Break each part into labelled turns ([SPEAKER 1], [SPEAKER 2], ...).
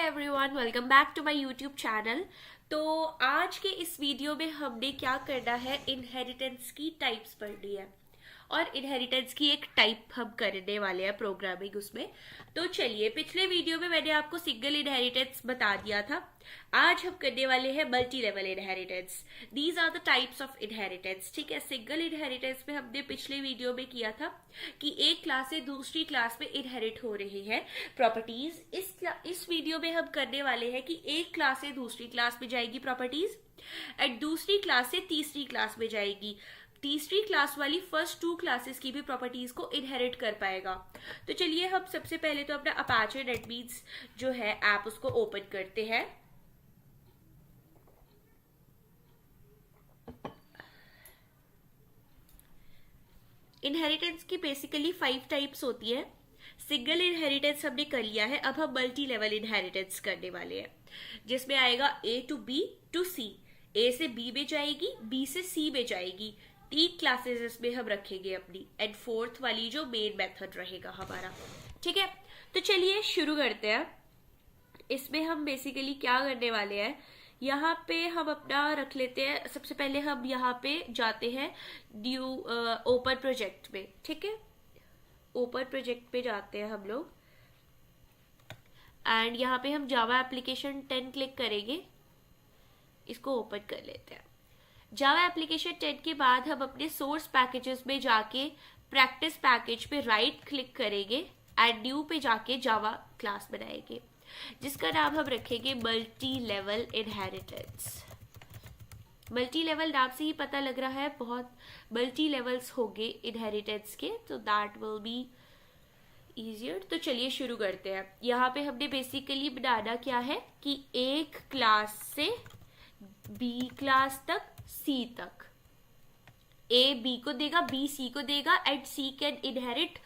[SPEAKER 1] Everyone, welcome back to my YouTube channel. तो आज के इस वीडियो में हमने क्या करना है, इनहेरिटेंस की टाइप्स पढ़नी है और इनहेरिटेंस की एक टाइप हम करने वाले हैं प्रोग्रामिंग उसमें। तो चलिए, पिछले वीडियो में मैंने आपको सिंगल इनहेरिटेंस बता दिया था। आज हम करने वाले हैं multi level inheritance. These are the types of inheritance. ठीक है, सिंगल इनहेरिटेंस में हमने पिछले वीडियो में किया था कि एक क्लास से दूसरी क्लास में इनहेरिट हो रही है प्रॉपर्टीज। इस वीडियो में हम करने वाले हैं कि एक क्लास से दूसरी क्लास में जाएगी प्रॉपर्टीज एंड दूसरी क्लास से तीसरी क्लास में जाएगी। तीसरी क्लास वाली फर्स्ट टू क्लासेस की भी प्रॉपर्टीज को इनहेरिट कर पाएगा। तो चलिए, हम सबसे पहले तो अपना अपाचे नेटबीन्स जो है ऐप उसको ओपन करते हैं। इनहेरिटेंस की बेसिकली 5 टाइप्स होती है। सिंगल इनहेरिटेंस हमने कर लिया है, अब हम मल्टी लेवल इनहेरिटेंस करने वाले हैं, जिसमें आएगा ए टू बी टू सी। ए से बी में जाएगी, बी से सी में जाएगी। 3 क्लासेस इसमें हम रखेंगे अपनी, एंड फोर्थ वाली जो मेन मेथड रहेगा हमारा। ठीक है, तो चलिए शुरू करते हैं। इसमें हम बेसिकली क्या करने वाले हैं, यहाँ पे हम अपना रख लेते हैं। सबसे पहले हम यहाँ पे जाते हैं न्यू ओपन प्रोजेक्ट में। ठीक है, ओपन प्रोजेक्ट पे जाते हैं हम लोग एंड यहाँ पे हम जावा एप्लीकेशन 10 क्लिक करेंगे। इसको ओपन कर लेते हैं। जावा एप्लीकेशन 10 के बाद हम अपने सोर्स पैकेजेस में जाके प्रैक्टिस पैकेज पे राइट क्लिक करेंगे एंड न्यू पे जाके जावा क्लास बनाएंगे, जिसका नाम हम रखेंगे multi level inheritance. Multi level नाम से ही पता लग रहा है बहुत मल्टी लेवल्स होंगे इनहेरिटेंस के, तो दैट विल बी इजियर। तो चलिए शुरू करते हैं। यहाँ पे हमने बेसिकली बनाना क्या है कि एक क्लास से बी क्लास तक, सी तक। ए बी को देगा, बी सी को देगा and C can inherit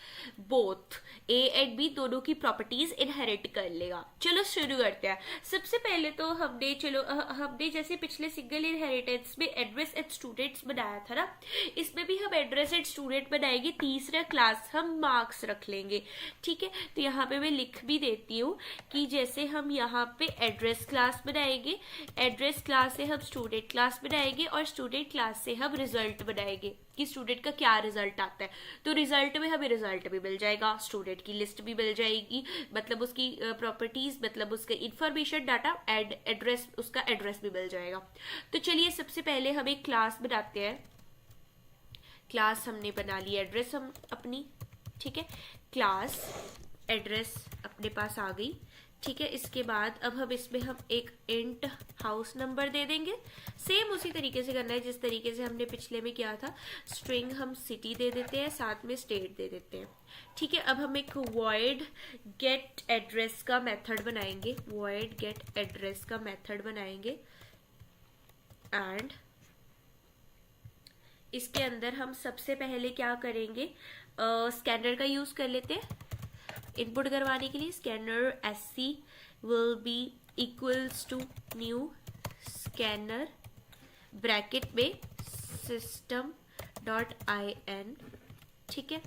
[SPEAKER 1] both. A and B दोनों की प्रॉपर्टीज इनहेरिट कर लेगा। चलो शुरू करते हैं। सबसे पहले तो हमने जैसे पिछले सिंगल इनहेरिटेंस में एड्रेस एंड स्टूडेंट्स बनाया था ना, इसमें भी हम एड्रेस एंड स्टूडेंट बनाएंगे। तीसरा क्लास हम मार्क्स रख लेंगे। ठीक है, तो यहाँ पे मैं लिख भी देती हूँ कि जैसे हम यहाँ पे एड्रेस क्लास बनाएंगे, एड्रेस क्लास से हम स्टूडेंट क्लास बनाएंगे और स्टूडेंट क्लास से हम रिजल्ट बनाएंगे कि स्टूडेंट का क्या रिजल्ट आता है। तो रिजल्ट में हमें रिजल्ट भी मिल जाएगा, स्टूडेंट की लिस्ट भी मिल जाएगी, मतलब उसकी प्रॉपर्टीज, मतलब उसके इंफॉर्मेशन डाटा एंड एड्रेस, उसका एड्रेस भी मिल जाएगा। तो चलिए, सबसे पहले हम एक क्लास बनाते हैं। क्लास हमने बना ली, एड्रेस हम अपनी, ठीक है, क्लास एड्रेस अपने पास आ गई। ठीक है, इसके बाद अब हम इसमें हम एक इंट हाउस नंबर दे देंगे। सेम उसी तरीके से करना है जिस तरीके से हमने पिछले में किया था। स्ट्रिंग हम सिटी दे देते हैं, साथ में स्टेट दे देते हैं। ठीक है, अब हम एक void get एड्रेस का मेथड बनाएंगे। void get एड्रेस का मेथड बनाएंगे एंड इसके अंदर हम सबसे पहले क्या करेंगे, स्कैनर का यूज कर लेते हैं इनपुट करवाने के लिए। Scanner SC will be equals to new scanner bracket में system.in। ठीक है,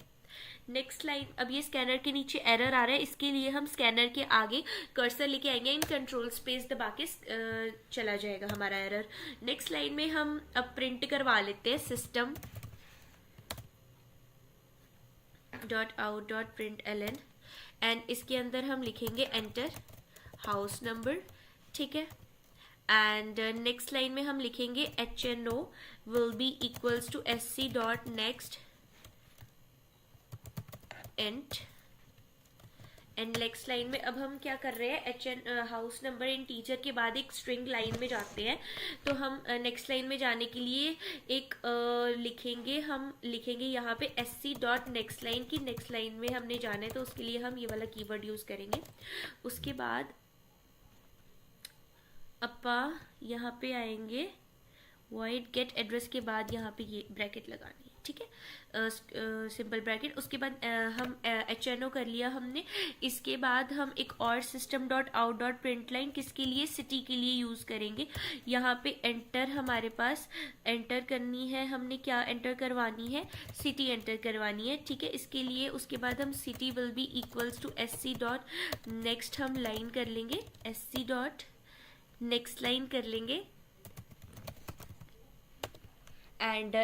[SPEAKER 1] नेक्स्ट लाइन। अब ये स्कैनर के नीचे एरर आ रहा है, इसके लिए हम स्कैनर के आगे कर्सर लेके आएंगे, इन कंट्रोल स्पेस दबा के चला जाएगा हमारा एरर। नेक्स्ट लाइन में हम अब प्रिंट करवा लेते हैं system.out.println एंड इसके अंदर हम लिखेंगे एंटर हाउस नंबर। ठीक है, एंड नेक्स्ट लाइन में हम लिखेंगे HNO will be equals to SC dot next int। And next line में अब हम क्या कर रहे हैं, हाउस नंबर इन टीचर के बाद एक स्ट्रिंग लाइन में जाते हैं। तो हम नेक्स्ट लाइन में जाने के लिए एक हम लिखेंगे यहाँ पे SC डॉट नेक्स्ट लाइन की नेक्स्ट लाइन में हमने जाना है, तो उसके लिए हम ये वाला कीवर्ड यूज करेंगे। उसके बाद अपा यहाँ पे आएंगे void get एड्रेस के बाद यहाँ पे ये ब्रैकेट लगानी है। ठीक है, सिंपल ब्रैकेट। उसके बाद हम HNO कर लिया हमने। इसके बाद हम एक और system dot out dot print line किसके लिए, सिटी के लिए यूज़ करेंगे। यहाँ पे एंटर हमारे पास एंटर करनी है, हमने क्या एंटर करवानी है, सिटी एंटर करवानी है, ठीक है। इसके लिए उसके बाद हम city will be equals to SC dot next हम लाइन कर लेंगे, SC डॉट नेक्स्ट लाइन कर लेंगे एंड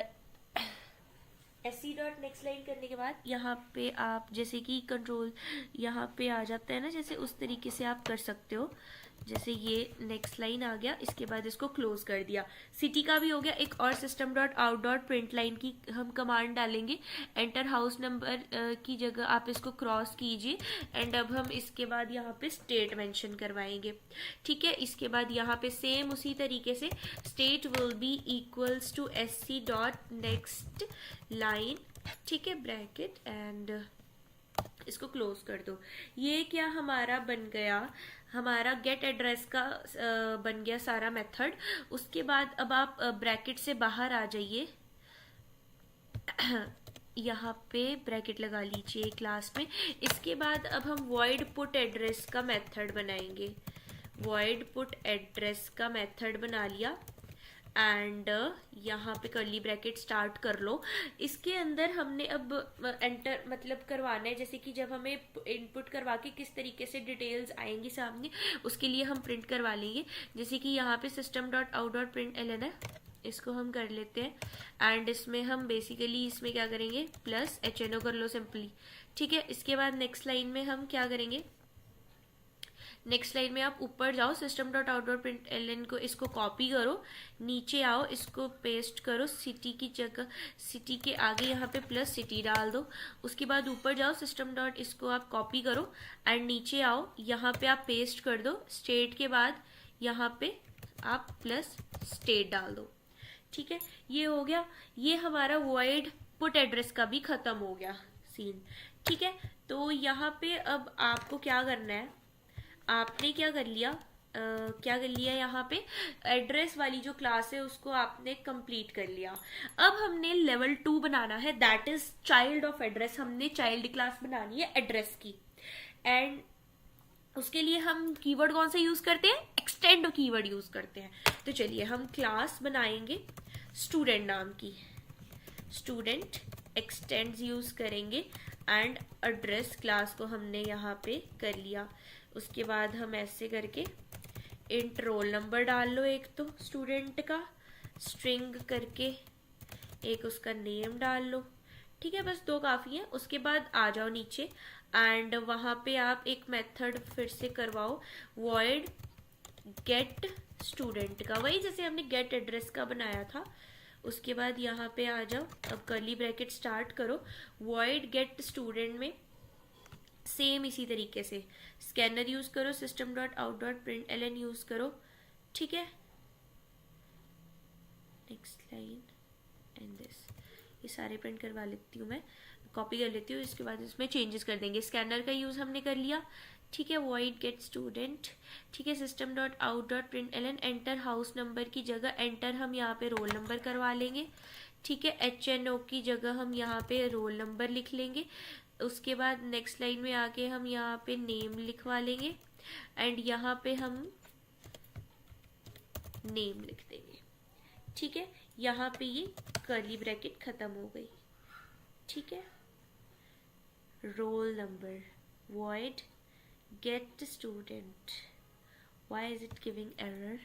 [SPEAKER 1] SC डॉट नेक्स्ट लाइन करने के बाद यहाँ पे आप जैसे कि कंट्रोल यहाँ पे आ जाता है ना, जैसे उस तरीके से आप कर सकते हो। जैसे ये नेक्स्ट लाइन आ गया, इसके बाद इसको क्लोज कर दिया, सिटी का भी हो गया। एक और system dot out dot print line की हम कमांड डालेंगे, एंटर हाउस नंबर की जगह आप इसको क्रॉस कीजिए एंड अब हम इसके बाद यहाँ पे स्टेट मेंशन करवाएंगे, ठीक है। इसके बाद यहाँ पे सेम उसी तरीके से state will be equals to SC dot next line, ठीक है, ब्रैकेट एंड इसको क्लोज कर दो। ये क्या हमारा बन गया, हमारा गेट एड्रेस का बन गया सारा मेथड। उसके बाद अब आप ब्रैकेट से बाहर आ जाइए, यहाँ पे ब्रैकेट लगा लीजिए क्लास में। इसके बाद अब हम वॉइड पुट एड्रेस का मेथड बनाएंगे, वॉइड पुट एड्रेस का मेथड बना लिया एंड यहाँ पे कर्ली ब्रैकेट स्टार्ट कर लो। इसके अंदर हमने अब एंटर मतलब करवाना है, जैसे कि जब हमें इनपुट करवा के किस तरीके से डिटेल्स आएंगी सामने, उसके लिए हम प्रिंट करवा लेंगे। जैसे कि यहाँ पे system dot out dot print LN है, इसको हम कर लेते हैं एंड इसमें हम बेसिकली इसमें क्या करेंगे, प्लस HNO कर लो सिंपली, ठीक है। इसके बाद नेक्स्ट लाइन में हम क्या करेंगे, नेक्स्ट लाइन में आप ऊपर जाओ, system dot out dot print LN को इसको कॉपी करो, नीचे आओ, इसको पेस्ट करो, सिटी की जगह सिटी के आगे यहाँ पे प्लस सिटी डाल दो। उसके बाद ऊपर जाओ, सिस्टम डॉट इसको आप कॉपी करो एंड नीचे आओ, यहाँ पे आप पेस्ट कर दो, स्टेट के बाद यहाँ पे आप प्लस स्टेट डाल दो, ठीक है। ये हो गया, ये हमारा वॉइड पुट एड्रेस का भी खत्म हो गया सीन, ठीक है। तो यहाँ पे अब आपको क्या करना है, आपने क्या कर लिया, क्या कर लिया, यहाँ पे एड्रेस वाली जो क्लास है उसको आपने कंप्लीट कर लिया। अब हमने लेवल 2 बनाना है, that is child of address. हमने चाइल्ड क्लास बनानी है एड्रेस की एंड उसके लिए हम कीवर्ड कौन सा यूज करते हैं, एक्सटेंड कीवर्ड यूज करते हैं। तो चलिए हम क्लास बनाएंगे स्टूडेंट नाम की, स्टूडेंट एक्सटेंड यूज करेंगे एंड एड्रेस क्लास को हमने यहाँ पे कर लिया। उसके बाद हम ऐसे करके इंट रोल नंबर डाल लो, एक तो स्टूडेंट का स्ट्रिंग करके एक उसका नेम डाल लो, ठीक है, बस 2 काफ़ी है। उसके बाद आ जाओ नीचे एंड वहाँ पे आप एक मेथड फिर से करवाओ, वॉइड गेट स्टूडेंट का, वही जैसे हमने गेट एड्रेस का बनाया था। उसके बाद यहाँ पे आ जाओ, अब कर्ली ब्रैकेट स्टार्ट करो, वॉइड गेट स्टूडेंट में सेम इसी तरीके से स्कैनर यूज करो, system dot out dot print LN use करो, ठीक है। नेक्स्ट लाइन एंड दिस, ये सारे प्रिंट करवा लेती हूँ मैं, कॉपी कर लेती हूँ। इसके बाद इसमें चेंजेस कर देंगे। स्कैनर का यूज हमने कर लिया, ठीक है, वॉइड गेट स्टूडेंट, ठीक है, system dot out dot print LN enter house number की जगह एंटर हम यहाँ पे रोल नंबर करवा लेंगे, ठीक है। HNO की जगह हम यहाँ पे रोल नंबर लिख लेंगे। उसके बाद नेक्स्ट लाइन में आके हम यहाँ पे नेम लिखवा लेंगे एंड यहाँ पे हम नेम लिख देंगे, ठीक है। यहाँ पे ये कर्ली ब्रैकेट खत्म हो गई, ठीक है। Roll number void get student, why is it giving error?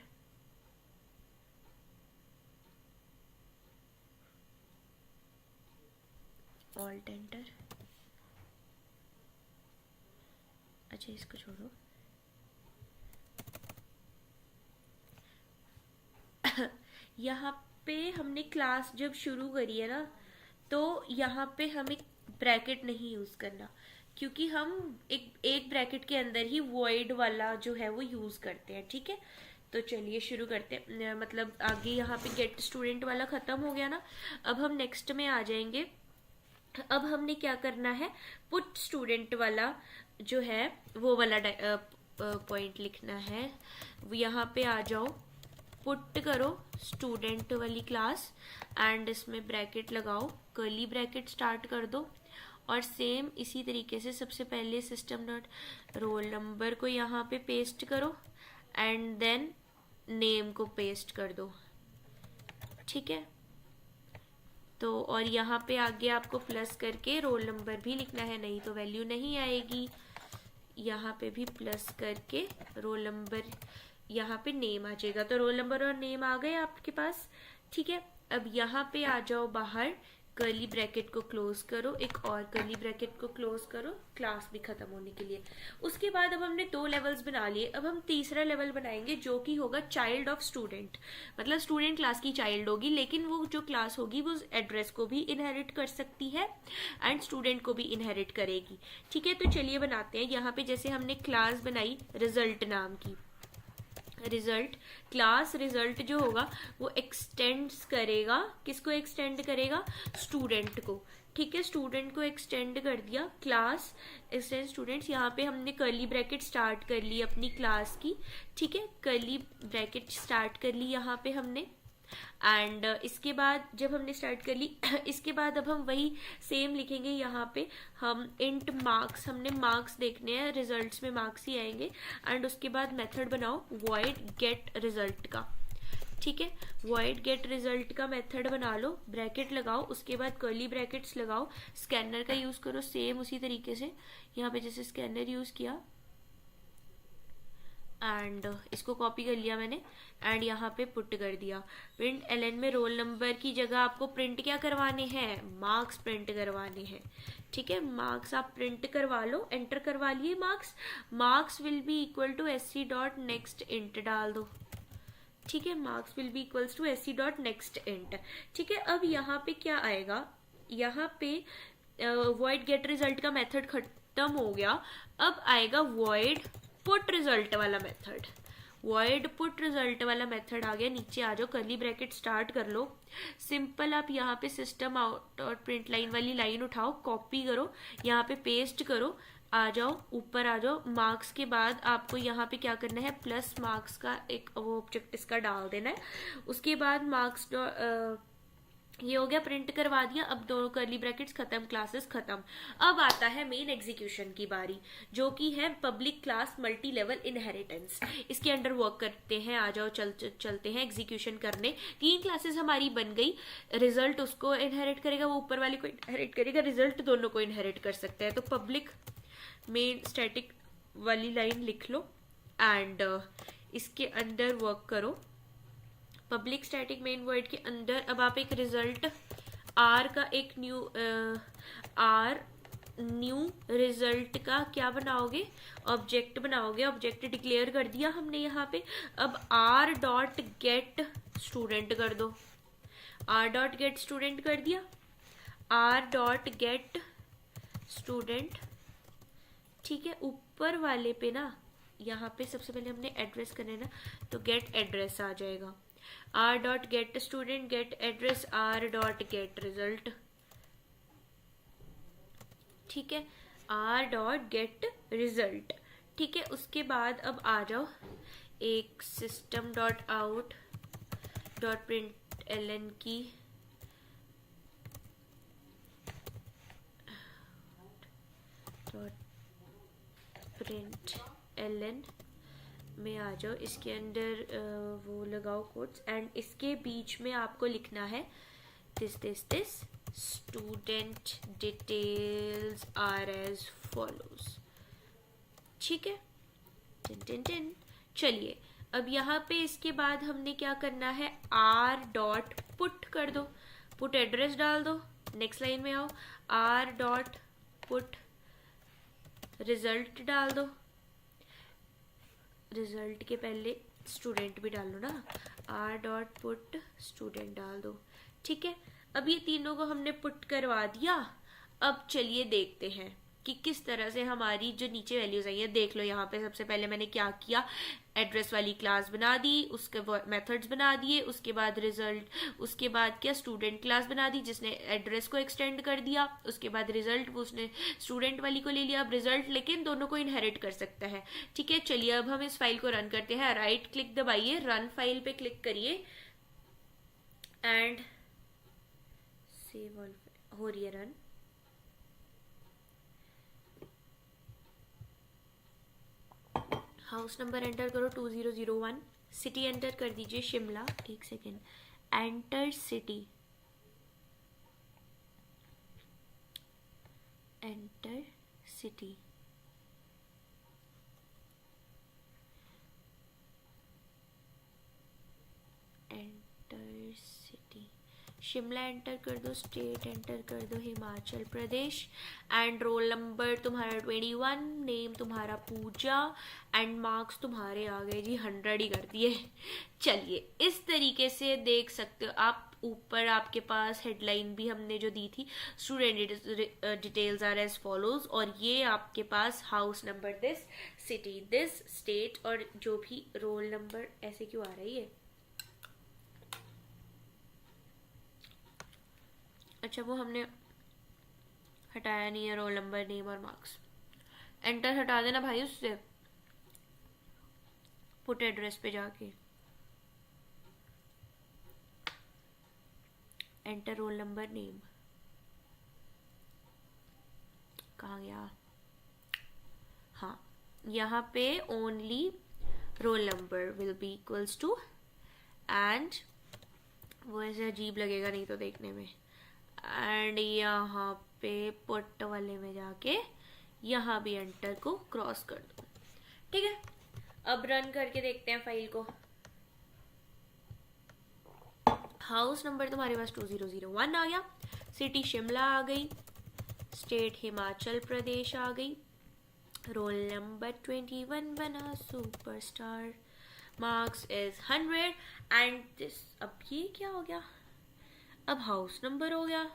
[SPEAKER 1] Alt enter, अच्छा इसको छोड़ो। यहाँ पे हमने क्लास जब शुरू करी है ना, तो यहाँ पे हमें ब्रैकेट नहीं यूज करना, क्योंकि हम एक ब्रैकेट के अंदर ही void वाला जो है वो यूज करते हैं, ठीक है। तो चलिए शुरू करते हैं, मतलब आगे यहाँ पे गेट स्टूडेंट वाला खत्म हो गया ना, अब हम नेक्स्ट में आ जाएंगे। अब हमने क्या करना है, पुट स्टूडेंट वाला जो है वो वाला पॉइंट लिखना है। यहाँ पे आ जाओ, पुट करो स्टूडेंट वाली क्लास एंड इसमें ब्रैकेट लगाओ, कर्ली ब्रैकेट स्टार्ट कर दो और सेम इसी तरीके से सबसे पहले सिस्टम डॉट रोल नंबर को यहाँ पे पेस्ट करो एंड देन नेम को पेस्ट कर दो, ठीक है। तो और यहाँ पे आगे आपको प्लस करके रोल नंबर भी लिखना है, नहीं तो वैल्यू नहीं आएगी। यहाँ पे भी प्लस करके रोल नंबर, यहाँ पे नेम आ जाएगा। तो रोल नंबर और नेम आ गए आपके पास, ठीक है। अब यहाँ पे आ जाओ बाहर, कर्ली ब्रैकेट को क्लोज करो, एक और कर्ली ब्रैकेट को क्लोज करो, क्लास भी खत्म होने के लिए। उसके बाद अब हमने 2 लेवल्स बना लिए, अब हम तीसरा लेवल बनाएंगे जो कि होगा चाइल्ड ऑफ स्टूडेंट। मतलब स्टूडेंट क्लास की चाइल्ड होगी, लेकिन वो जो क्लास होगी वो एड्रेस को भी इनहेरिट कर सकती है एंड स्टूडेंट को भी इनहेरिट करेगी, ठीक है। तो चलिए बनाते हैं। यहाँ पे जैसे हमने क्लास बनाई रिजल्ट नाम की, रिजल्ट क्लास रिजल्ट जो होगा वो एक्सटेंड्स करेगा, किसको एक्सटेंड करेगा? स्टूडेंट को, ठीक है। स्टूडेंट को एक्सटेंड कर दिया, क्लास एक्सटेंड स्टूडेंट्स। यहाँ पे हमने कर्ली ब्रैकेट स्टार्ट कर ली अपनी क्लास की, ठीक है। कर्ली ब्रैकेट स्टार्ट कर ली यहाँ पे हमने एंड इसके बाद जब हमने स्टार्ट कर ली इसके बाद अब हम वही सेम लिखेंगे। यहाँ पे हम इंट मार्क्स, हमने मार्क्स देखने हैं, रिजल्ट्स में मार्क्स ही आएंगे एंड उसके बाद मेथड बनाओ वॉइड गेट रिजल्ट का, ठीक है। वॉइड गेट रिजल्ट का मेथड बना लो, ब्रैकेट लगाओ, उसके बाद कर्ली ब्रैकेट्स लगाओ, स्कैनर का यूज करो सेम उसी तरीके से। यहाँ पे जैसे स्कैनर यूज किया एंड इसको कॉपी कर लिया मैंने एंड यहाँ पे पुट कर दिया। प्रिंट एलएन में रोल नंबर की जगह आपको प्रिंट क्या करवाने हैं? मार्क्स प्रिंट करवाने हैं, ठीक है। मार्क्स आप प्रिंट करवा लो, एंटर करवा लिए marks. Marks will be equal to SC dot next int डाल दो, ठीक है। Marks will be equals to SC dot next int, ठीक है। अब यहाँ पे क्या आएगा? यहाँ पे वॉइड गेट रिजल्ट का मेथड खत्म हो गया, अब आएगा वॉइड पुट रिजल्ट वाला मेथड। वॉइड पुट रिजल्ट वाला मेथड आ गया, नीचे आ जाओ, कर्ली ब्रैकेट स्टार्ट कर लो। सिंपल आप यहाँ पे सिस्टम आउट और प्रिंट लाइन वाली लाइन उठाओ, कॉपी करो, यहाँ पे पेस्ट करो, आ जाओ ऊपर आ जाओ। मार्क्स के बाद आपको यहाँ पे क्या करना है? प्लस मार्क्स का एक वो ऑब्जेक्ट इसका डाल देना है। उसके बाद मार्क्स ये हो गया, प्रिंट करवा दिया। अब दोनों कर्ली ब्रैकेट्स खत्म, क्लासेस खत्म। अब आता है मेन एग्जीक्यूशन की बारी, जो कि है public class multi level inheritance. इसके अंडर वर्क करते हैं, आ जाओ चलते हैं एग्जीक्यूशन करने। 3 क्लासेस हमारी बन गई, रिजल्ट उसको इनहेरिट करेगा, वो ऊपर वाले को इनहेरिट करेगा, रिजल्ट दोनों को इनहेरिट कर सकते हैं। तो पब्लिक मेन स्टैटिक वाली लाइन लिख लो एंड इसके अंदर वर्क करो। पब्लिक स्टैटिक मेन वर्ड के अंदर अब आप एक रिजल्ट आर का एक न्यू रिजल्ट का क्या बनाओगे? ऑब्जेक्ट बनाओगे। ऑब्जेक्ट डिक्लेयर कर दिया हमने यहाँ पे। अब आर डॉट गेट स्टूडेंट कर दो, आर डॉट गेट स्टूडेंट कर दिया, आर डॉट गेट स्टूडेंट, ठीक है। ऊपर वाले पे ना, यहाँ पे सबसे पहले हमने एड्रेस करना है ना, तो गेट एड्रेस आ जाएगा। R dot gate student gate address R dot get result, ठीक है। आर डॉट गेट रिजल्ट, ठीक है। उसके बाद अब आ जाओ, एक system dot out dot print LN की डॉट प्रिंट एलएन में आ जाओ, इसके अंदर वो लगाओ कोट्स एंड इसके बीच में आपको लिखना है this student details are as follows, ठीक है। टिन चलिए अब यहाँ पे इसके बाद हमने क्या करना है? आर डॉट पुट कर दो, पुट एड्रेस डाल दो। नेक्स्ट लाइन में आओ, आर डॉट पुट रिजल्ट डाल दो, रिजल्ट के पहले स्टूडेंट भी डाल लो ना, आर डॉट पुट स्टूडेंट डाल दो, ठीक है। अब ये तीनों को हमने पुट करवा दिया। अब चलिए देखते हैं कि किस तरह से हमारी जो नीचे वैल्यूज आई है। देख लो यहाँ पे सबसे पहले मैंने क्या किया, एड्रेस वाली क्लास बना दी, उसके मेथड्स बना दिए, उसके बाद रिजल्ट, उसके बाद क्या स्टूडेंट क्लास बना दी जिसने एड्रेस को एक्सटेंड कर दिया, उसके बाद रिजल्ट वो उसने स्टूडेंट वाली को ले लिया। अब रिजल्ट लेकिन दोनों को इनहेरिट कर सकता है। ठीक है, चलिए अब हम इस फाइल को रन करते हैं। राइट क्लिक दबाइए, रन फाइल पे क्लिक करिए एंड सेव ऑल, हो रही है रन। हाउस नंबर एंटर करो 2001, सिटी एंटर कर दीजिए शिमला। एक second, enter city, enter city, enter city, Shimla enter कर दो, स्टेट एंटर कर दो Himachal Pradesh, and roll number तुम्हारा 21, नेम तुम्हारा पूजा, एंड मार्क्स तुम्हारे आ गए जी 100 ही कर दिए। चलिए इस तरीके से देख सकते हो आप। ऊपर आपके पास हेडलाइन भी हमने जो दी थी, student details are as follows, और ये आपके पास house number this, city this, state, और जो भी रोल नंबर। ऐसे क्यों आ रही है? अच्छा वो हमने हटाया नहीं है, रोल नंबर, नेम और मार्क्स। एंटर हटा देना भाई उससे, पुट एड्रेस पे जाके एंटर रोल नंबर नेम, कहाँ गया? हाँ, यहाँ पे only roll number will be equals to, and वो ऐसे अजीब लगेगा नहीं तो देखने में, एंड यहाँ पे पुट वाले में जाके यहाँ भी एंटर को क्रॉस कर दो। ठीक है, अब रन करके देखते हैं फाइल को। हाउस नंबर तुम्हारे पास 2001 आ गया, सिटी शिमला आ गई, स्टेट हिमाचल प्रदेश आ गई, रोल नंबर 21 बना superstar, marks is 100, and this. अब ये क्या हो गया? अब हाउस नंबर हो गया।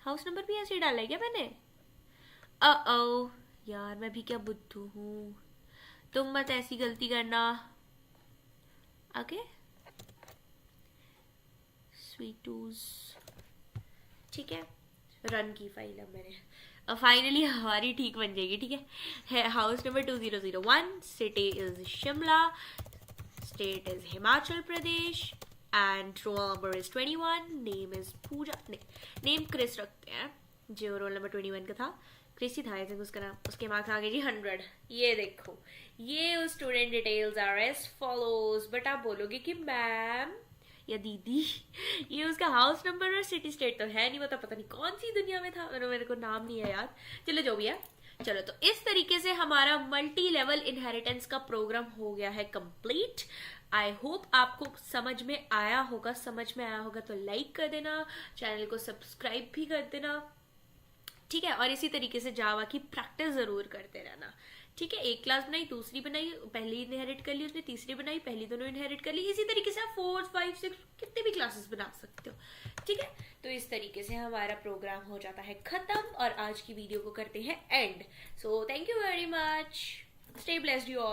[SPEAKER 1] हाउस नंबर भी ऐसे डाला है क्या मैंने? ओ यार, मैं भी क्या बुद्धू हूँ, तुम मत ऐसी गलती करना। ओके, स्वीटूज। ठीक है, रन की फाइल अब मैंने, अब फाइनली हमारी ठीक बन जाएगी। ठीक है, house number 2001, city is Shimla, state is Himachal Pradesh, and roll number is 21, name is Pooja, name Chris रखते हैं, जो रोल नंबर 21 का था क्रिस ही था आई थिंक उसका नाम। उसके मार्क्स आ गए जी 100। ये देखो, ये student details are as follows, but आप बोलोगे कि मैम या दीदी ये उसका हाउस नंबर और सिटी स्टेट तो है नहीं, वो तो पता नहीं कौन सी दुनिया में था, मेरे को नाम नहीं है याद। चलो जो भी है, चलो तो इस तरीके से हमारा मल्टी लेवल इनहेरिटेंस का प्रोग्राम हो गया है कंप्लीट। आई होप आपको समझ में आया होगा। समझ में आया होगा तो लाइक कर देना, चैनल को सब्सक्राइब भी कर देना। ठीक है, और इसी तरीके से जावा की प्रैक्टिस जरूर करते रहना। ठीक है, एक क्लास बनाई, दूसरी बनाई, पहली इनहेरिट कर ली उसने, तीसरी बनाई, पहली दोनों इनहेरिट कर ली। इसी तरीके से आप 4, 5, 6 कितने भी क्लासेस बना सकते हो। ठीक है, तो इस तरीके से हमारा प्रोग्राम हो जाता है खत्म, और आज की वीडियो को करते हैं and. So thank you very much, stay blessed you all.